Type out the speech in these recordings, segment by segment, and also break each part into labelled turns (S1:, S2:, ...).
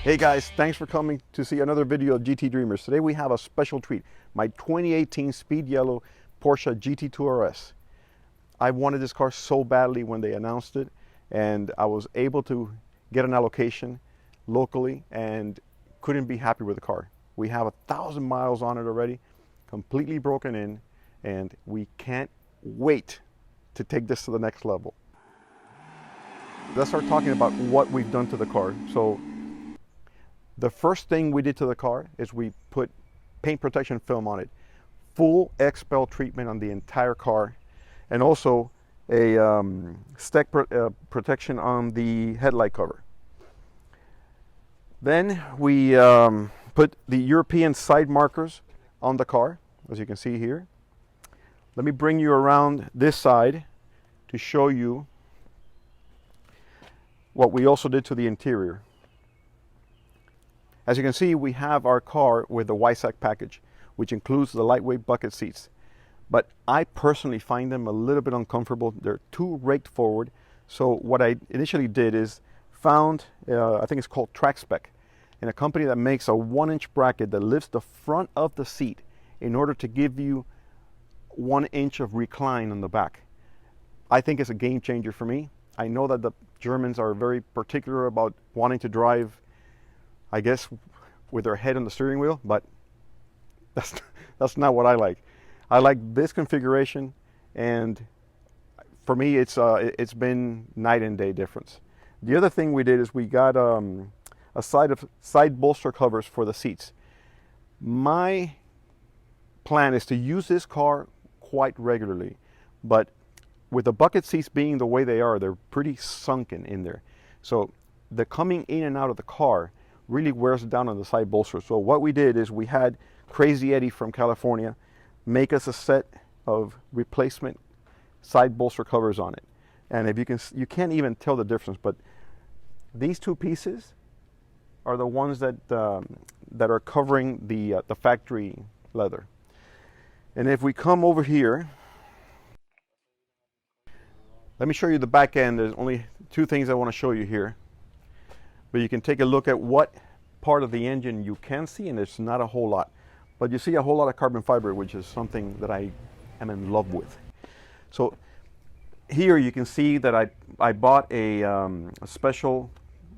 S1: Hey guys, thanks for coming to see another video of GT Dreamers. Today we have a special treat, my 2018 Speed Yellow Porsche GT2RS. I wanted this car so badly when they announced it, and I was able to get an allocation locally and couldn't be happy with the car. We have 1,000 miles on it already, completely broken in, and we can't wait to take this to the next level. Let's start talking about what we've done to the car. So the first thing we did to the car is we put paint protection film on it, full expel treatment on the entire car, and also a protection on the headlight cover. Then we put the European side markers on the car, as you can see here. Let me bring you around this side to show you what we also did to the interior. As you can see, we have our car with the YSAC package, which includes the lightweight bucket seats. But I personally find them a little bit uncomfortable. They're too raked forward. So what I initially did is found, I think it's called Track Spec, in a company that makes a 1-inch bracket that lifts the front of the seat in order to give you 1 inch of recline on the back. I think it's a game changer for me. I know that the Germans are very particular about wanting to drive, I guess, with their head on the steering wheel, but that's not what I like. I like this configuration, and for me it's been night and day difference. The other thing we did is we got a side bolster covers for the seats. My plan is to use this car quite regularly, but with the bucket seats being the way they are, they're pretty sunken in there. So the coming in and out of the car really wears down on the side bolster. So what we did is we had Crazy Eddie from California make us a set of replacement side bolster covers on it. And if you can't even tell the difference, but these two pieces are the ones that are covering the factory leather. And if we come over here, let me show you the back end. There's only two things I want to show you here, but you can take a look at what part of the engine you can see, and there's not a whole lot. But you see a whole lot of carbon fiber, which is something that I am in love with. So here you can see that I bought a special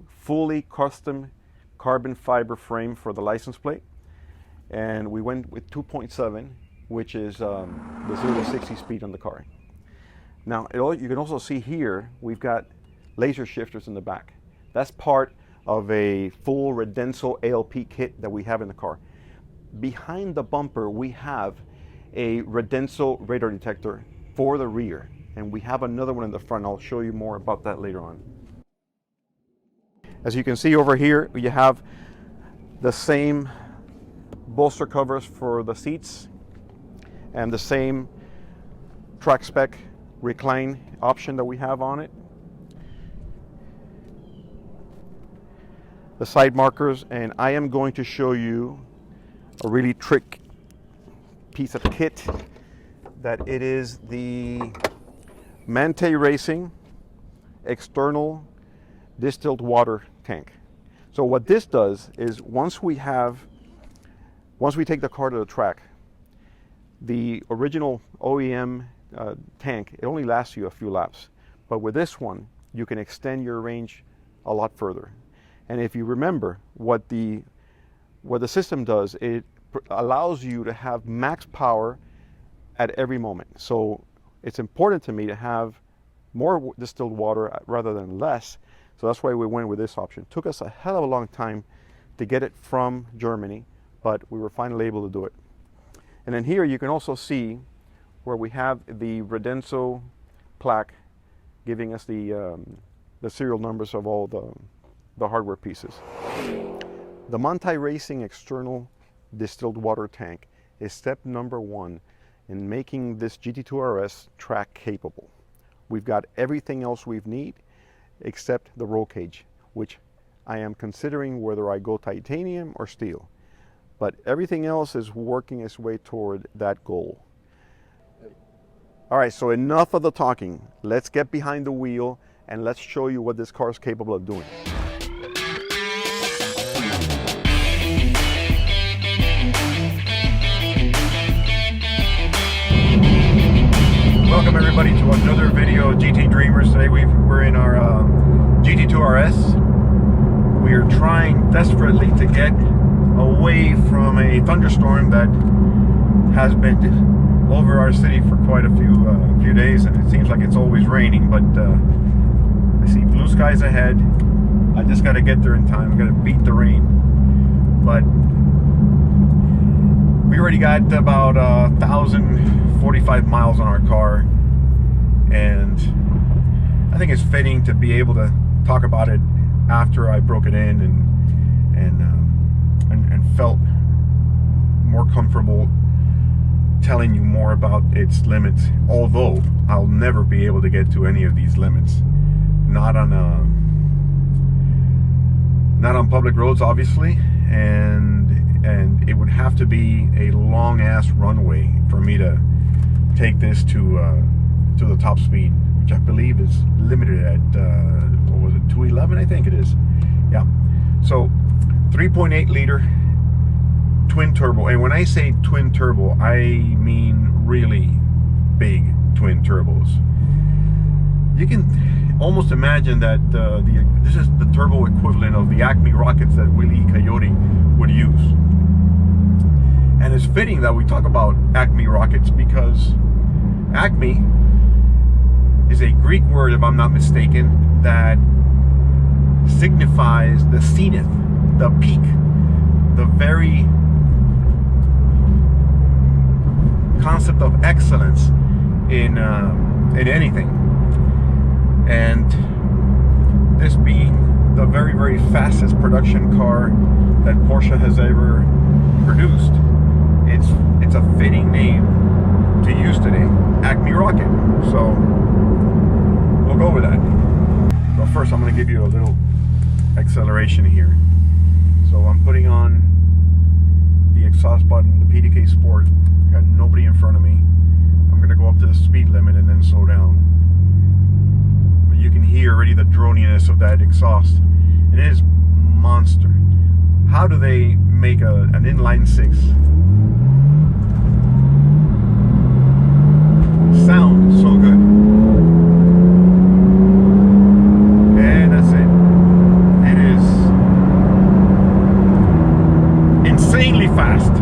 S1: fully custom carbon fiber frame for the license plate, and we went with 2.7, which is the 0 to 60 speed on the car. Now, you can also see here, we've got laser shifters in the back. That's part of a full Redenso ALP kit that we have in the car. Behind the bumper, we have a Redenso radar detector for the rear, and we have another one in the front. I'll show you more about that later on. As you can see over here, you have the same bolster covers for the seats and the same Track Spec recline option that we have on it. The side markers, and I am going to show you a really trick piece of kit that it is the Mante Racing external distilled water tank. So what this does is once we take the car to the track, the original OEM tank, it only lasts you a few laps, but with this one you can extend your range a lot further. And if you remember what the system does, it allows you to have max power at every moment. So it's important to me to have more distilled water rather than less. So that's why we went with this option. It took us a hell of a long time to get it from Germany, but we were finally able to do it. And then here you can also see where we have the Redenso plaque giving us the serial numbers of all the hardware pieces. The Mante Racing external distilled water tank is step number 1 in making this GT2RS track capable. We've got everything else we need except the roll cage, which I am considering whether I go titanium or steel. But everything else is working its way toward that goal. All right, so enough of the talking. Let's get behind the wheel and let's show you what this car is capable of doing. Welcome everybody to another video of GT Dreamers. Today we're in our GT2RS. We are trying desperately to get away from a thunderstorm that has been over our city for quite a few days, and it seems like it's always raining, but I see blue skies ahead. I just got to get there in time. I'm going to beat the rain. But we already got about 1,045 miles on our car, and I think it's fitting to be able to talk about it after I broke it in and felt more comfortable telling you more about its limits, although I'll never be able to get to any of these limits. Not on public roads, obviously, and it would have to be a long ass runway for me to take this to the top speed, which I believe is limited at what was it, 211? I think it is. Yeah. So 3.8 liter twin turbo, and when I say twin turbo, I mean really big twin turbos. You can almost imagine that this is the turbo equivalent of the Acme rockets that Willie Coyote would use. And it's fitting that we talk about Acme rockets, because Acme is a Greek word, if I'm not mistaken, that signifies the zenith, the peak, the very concept of excellence in anything. And this being the very, very fastest production car that Porsche has ever produced, it's a fitting name to use today, Acme Rocket. So we'll go with that. But first, I'm going to give you a little acceleration here. So I'm putting on the exhaust button, the PDK Sport. Got nobody in front of me. I'm going to go up to the speed limit and then slow down. But you can hear already the droniness of that exhaust. It is monster. How do they make an inline six sound so good? And that's it. It is insanely fast.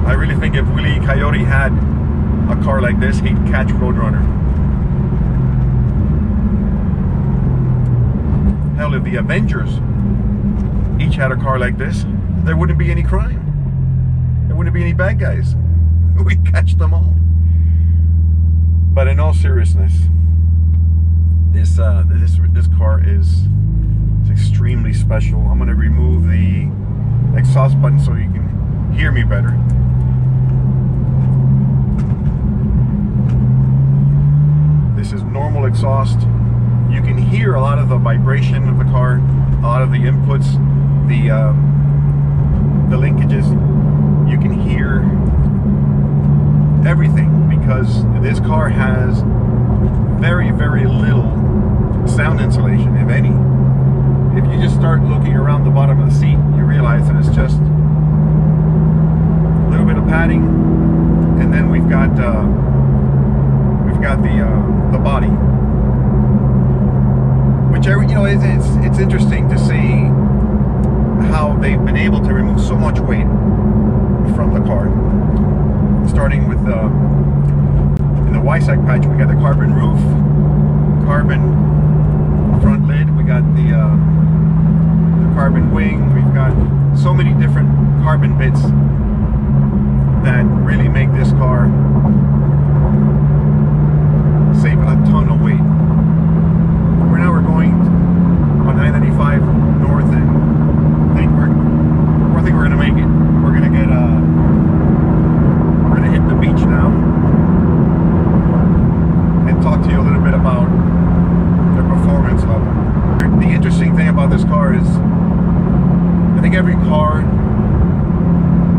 S1: I really think if Willie Coyote had a car like this, he'd catch Roadrunner. Hell, if the Avengers each had a car like this, there wouldn't be any crime. There wouldn't be any bad guys. We'd catch them all. But in all seriousness, this car is extremely special. I'm going to remove the exhaust button so you can hear me better. This is normal exhaust. You can hear a lot of the vibration of the car, a lot of the inputs, the linkages. You can hear everything, because this car has very, very little sound insulation, if any. If you just start looking around the bottom of the seat, you realize that it's just a little bit of padding, and then we've got the body, which, you know, it's interesting to see how they've been able to remove so much weight from the car. Starting with in the Y-side patch, we got the carbon roof, carbon front lid, we got the carbon wing, we've got so many different carbon bits that really make this car save a ton of weight. We're going on 995 north, and I think we're gonna make it. We're gonna hit the beach now and talk to you a little bit about the performance level. The interesting thing about this car is, I think every car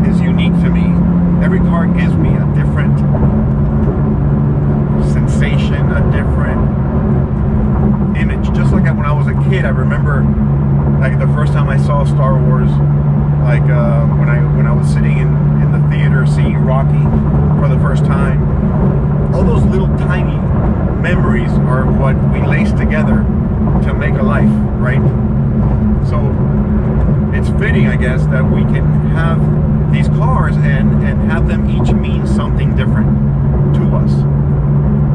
S1: is unique to me. Every car gives me a different sensation, a different image. Just like when I was a kid, I remember like the first time I saw Star Wars, like when I was sitting in the theater seeing Rocky for the first time. All those little tiny memories are what we lace together to make a life, right? So it's fitting, I guess, that we can have these cars and have them each mean something different to us.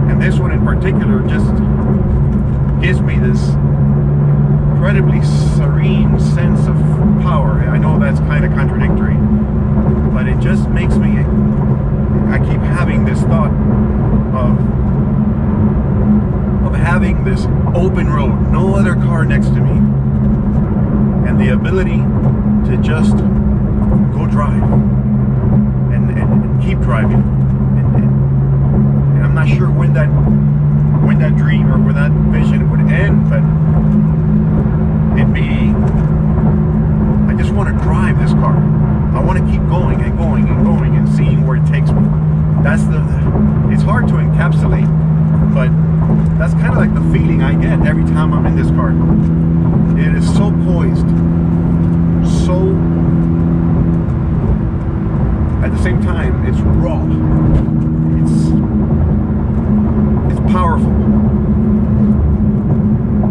S1: And this one in particular just gives me this incredibly serene sense of power. I know that's kind of contradictory, but it just makes me, I keep having this thought of having this open road, no other car next to me, and the ability to just go drive and keep driving. And I'm not sure when that dream or when that vision would end, but it'd be, I just want to drive this car. I want to keep going and going and going and seeing where it takes me. It's hard to encapsulate, but that's kind of like the feeling I get every time I'm in this car. It is so poised, so, at the same time, it's raw. It's powerful.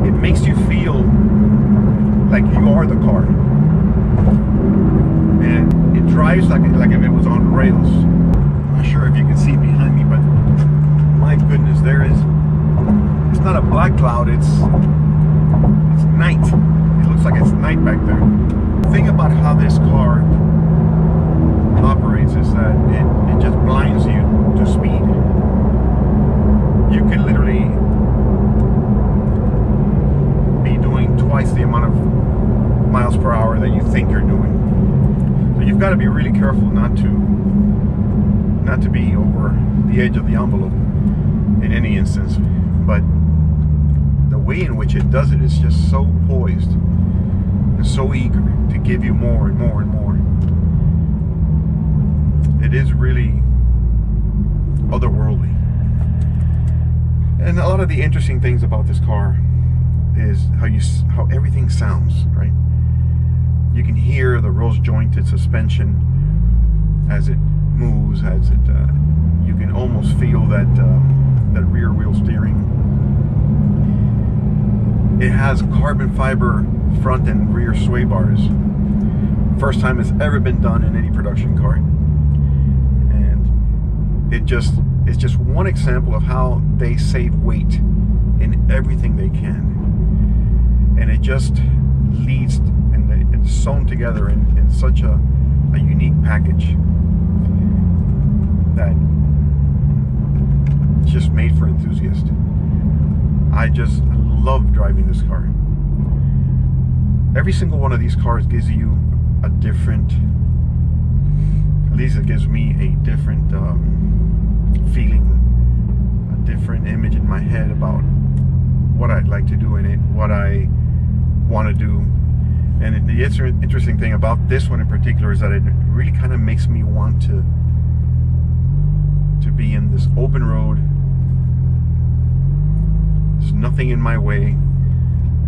S1: It makes you feel like you are the car. And it drives like if it was on rails. I'm not sure if you can see behind me, but my goodness, it's not a black cloud, it's night. It looks like it's night back there. The thing about how this car operates is that it just blinds you to speed. You can literally be doing twice the amount of miles per hour that you think you're doing. So you've got to be really careful not to be over the edge of the envelope in any instance. But the way in which it does it is just so poised and so eager to give you more and more and more. It is really otherworldly. And a lot of the interesting things about this car is how everything sounds, right? You can hear the rose jointed suspension as it moves, you can almost feel that rear wheel steering. It has carbon fiber front and rear sway bars. First time it's ever been done in any production car. And it's just one example of how they save weight in everything they can. And it just leads and sewn together in such a unique package that it's just made for enthusiasts. I just love driving this car. Every single one of these cars gives you a different, at least it gives me a different feeling, a different image in my head about what I'd like to do in it, what I want to do. And the interesting thing about this one in particular is that it really kind of makes me want to be in this open road. There's nothing in my way.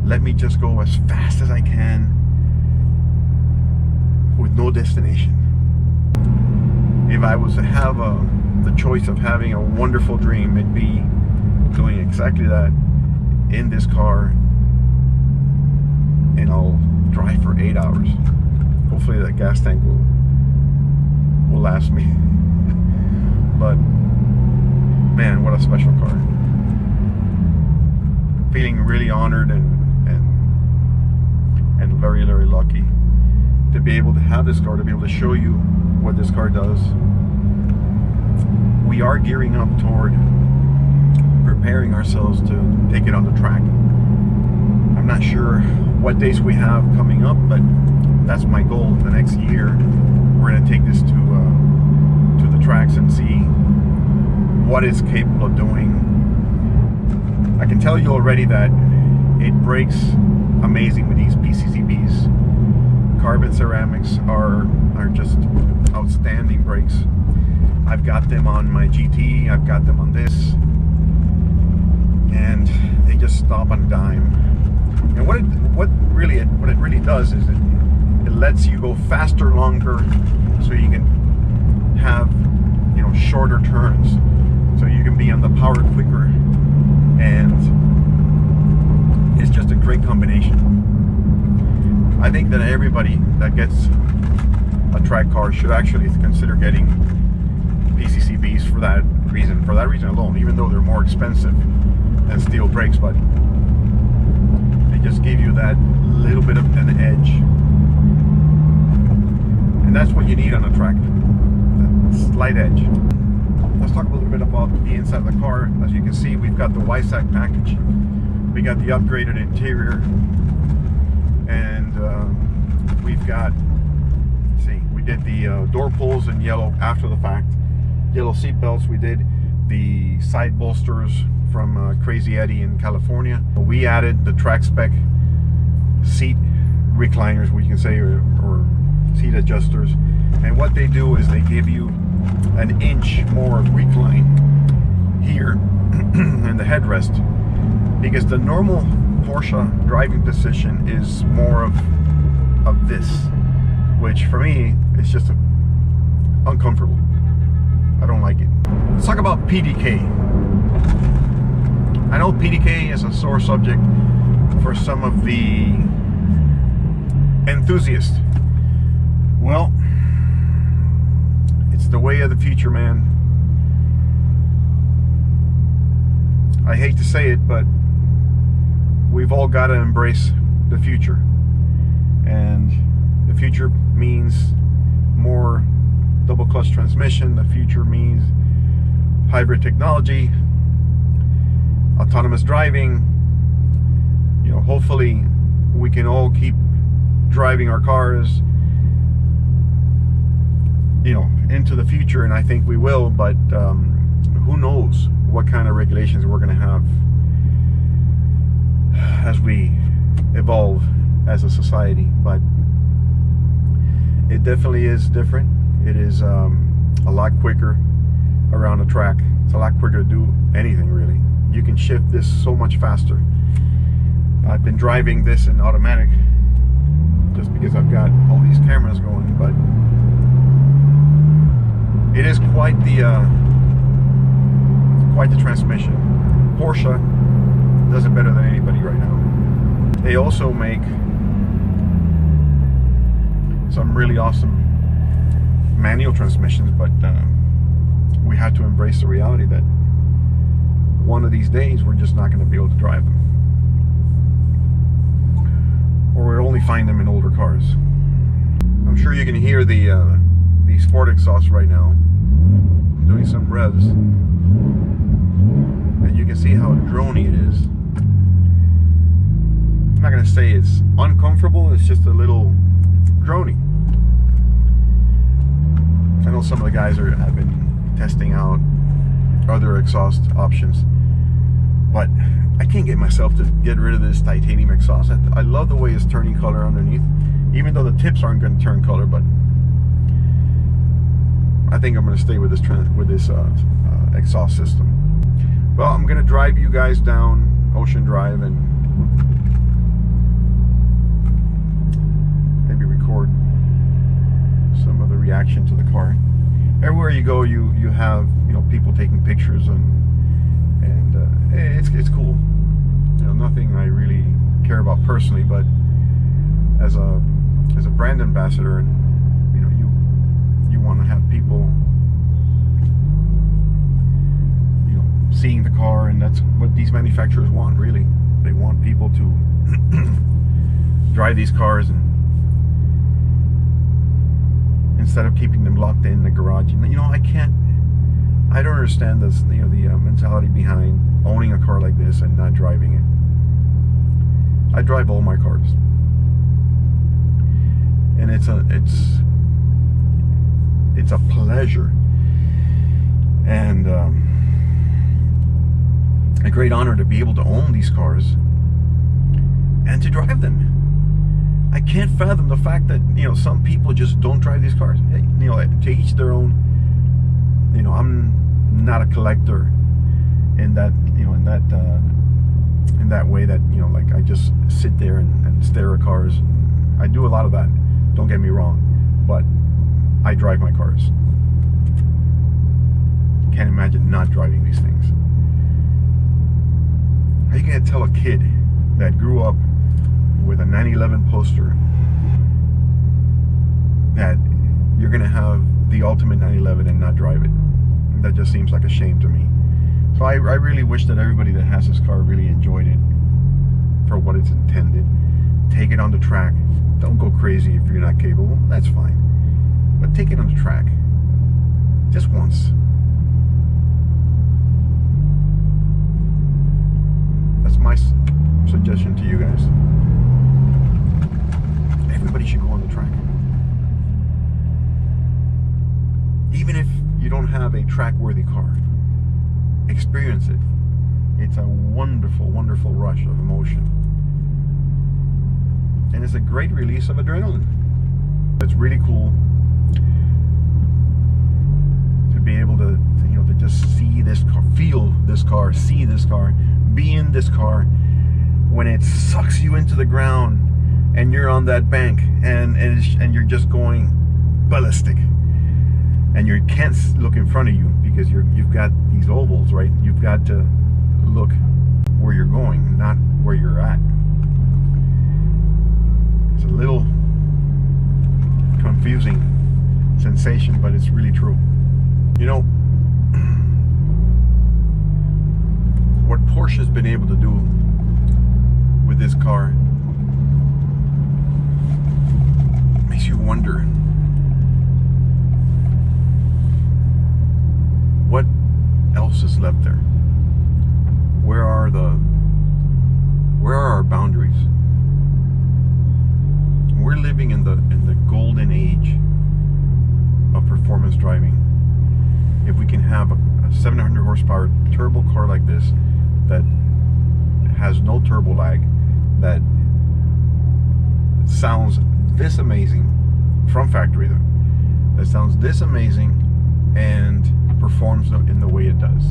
S1: Let me just go as fast as I can with no destination. If I was to have the choice of having a wonderful dream, it'd be doing exactly that in this car, and I'll drive for 8 hours. Hopefully that gas tank will last me. But man, what a special car. Feeling really honored and very, very lucky to be able to have this car, to be able to show you what this car does. We are gearing up toward preparing ourselves to take it on the track. I'm not sure what dates we have coming up, but that's my goal. The next year we're going to take this to the tracks and see what it's capable of doing. I can tell you already that it brakes amazing with these PCCBs. Carbon ceramics are just outstanding brakes. I've got them on my GT, I've got them on this, and they just stop on a dime. And what it really does is it lets you go faster, longer, so you can have, you know, shorter turns, so you can be on the power quicker, and it's just a great combination. I think that everybody that gets a track car should actually consider getting PCCBs for that reason alone, even though they're more expensive than steel brakes, but they just give you that little bit of an edge, and that's what you need on a track, that slight edge. Let's talk a little bit about the inside of the car. As you can see, we've got the YSAC package, we got the upgraded interior, and we've got, see, we did the door pulls in yellow after the fact, yellow seat belts. We did the side bolsters from Crazy Eddie in California. We added the track spec seat recliners, we can say, or seat adjusters, and what they do is they give you an inch more recline here in the headrest, because the normal Porsche driving position is more of this, which for me is just uncomfortable. I don't like it. Let's talk about PDK. I know PDK is a sore subject for some of the enthusiasts. Well, it's the way of the future, man. I hate to say it, but we've all got to embrace the future. And the future means more double clutch transmission. The future means hybrid technology, autonomous driving. You know, hopefully we can all keep driving our cars, you know, into the future, and I think we will, but who knows what kind of regulations we're going to have as we evolve as a society. But it definitely is different. It is a lot quicker around the track. It's a lot quicker to do anything, really. You can shift this so much faster. I've been driving this in automatic just because I've got all these cameras going, but it is quite the transmission. Porsche does it better than anybody right now. They also make some really awesome manual transmissions, but we have to embrace the reality that one of these days we're just not going to be able to drive them, or we'll only find them in older cars. I'm sure you can hear the Sport exhaust right now. I'm doing some revs, and you can see how droney it is. I'm not going to say it's uncomfortable, it's just a little droney. I know some of the guys have been testing out other exhaust options, but I can't get myself to get rid of this titanium exhaust. I love the way it's turning color underneath, even though the tips aren't going to turn color, but I think I'm going to stay with this exhaust system. Well, I'm going to drive you guys down Ocean Drive and maybe record some of the reaction to the car. Everywhere you go, you have, you know, people taking pictures, and it's cool. You know, nothing I really care about personally, but as a brand ambassador, and you know, you want to have people, you know, seeing the car, and that's what these manufacturers want, really. They want people to drive these cars, and instead of keeping them locked in the garage. And you know, I don't understand this, you know, the mentality behind owning a car like this and not driving it. I drive all my cars, and it's a pleasure and a great honor to be able to own these cars and to drive them. I can't fathom the fact that, you know, some people just don't drive these cars. You know, to each their own. You know, I'm not a collector in that, you know, in that way that, you know, like I just sit there and stare at cars. I do a lot of that, don't get me wrong, but I drive my cars. can't imagine not driving these things. How are you gonna tell a kid that grew up with a 911 poster that you're gonna have the ultimate 911 and not drive it? That just seems like a shame to me. So I really wish that everybody that has this car really enjoyed it for what it's intended. Take it on the track. Don't go crazy if you're not capable. That's fine. But take it on the track. Just once. That's my suggestion to you guys. Everybody should go on the track. Even if you don't have a track-worthy car, experience it. It's a wonderful, wonderful rush of emotion. And it's a great release of adrenaline. It's really cool to be able to, you know, to just see this car, feel this car, see this car, be in this car when it sucks you into the ground and you're on that bank and you're just going ballistic. And you can't look in front of you because you've got these ovals, right? You've got to look where you're going, not where you're at. It's a little confusing sensation, but it's really true. You know, what Porsche has been able to do with this car makes you wonder, what else is left there? Where are our boundaries? We're living in the golden age of performance driving. If we can have a 700 horsepower turbo car like this that has no turbo lag, that sounds this amazing from factory, that sounds this amazing and performs in the way it does.